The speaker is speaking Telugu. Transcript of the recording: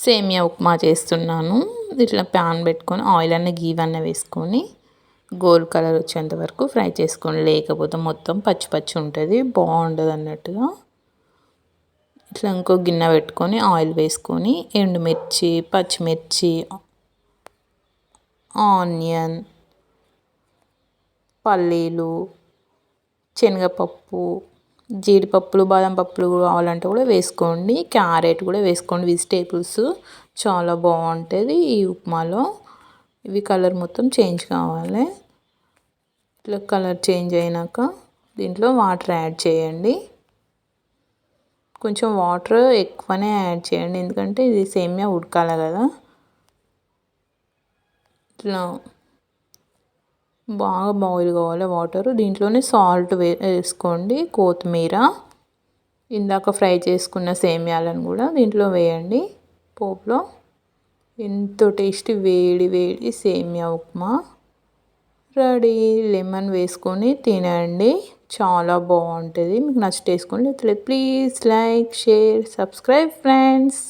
సేమియా ఉప్మా చేస్తున్నాను. ఇట్లా ప్యాన్ పెట్టుకొని ఆయిల్ అన్న గీ అన్న వేసుకొని గోల్డ్ కలర్ వచ్చేంత వరకు ఫ్రై చేసుకోండి. లేకపోతే మొత్తం పచ్చి పచ్చి ఉంటుంది, బాగుండదు అన్నట్టుగా. ఇట్లా ఇంకో గిన్నె పెట్టుకొని ఆయిల్ వేసుకొని ఎండుమిర్చి, పచ్చిమిర్చి, ఆనియన్, పల్లీలు, శనగపప్పు, జీడిపప్పులు, బాదం పప్పులు కావాలంటే కూడా వేసుకోండి. క్యారెట్ కూడా వేసుకోండి. వెజిటేబుల్స్ చాలా బాగుంటుంది ఈ ఉప్మాలో. ఇవి కలర్ మొత్తం చేంజ్ కావాలి. ఇట్లా కలర్ చేంజ్ అయినాక దీంట్లో వాటర్ యాడ్ చేయండి. కొంచెం వాటర్ ఎక్కువనే యాడ్ చేయండి, ఎందుకంటే ఇది సేమియా ఉడకాలి కదా. ఇట్లా బాగా బాయిల్ కావాలి వాటర్. దీంట్లోనే సాల్ట్ వేసుకోండి, కొత్తిమీర, ఇందాక ఫ్రై చేసుకున్న సేమియాలను కూడా దీంట్లో వేయండి పోపులో. ఎంతో టేస్టీ వేడి వేడి సేమియా ఉప్మా రెడీ. లెమన్ వేసుకొని తినండి, చాలా బాగుంటుంది. మీకు నచ్చితే వేసుకోండి. Please like, share, subscribe friends.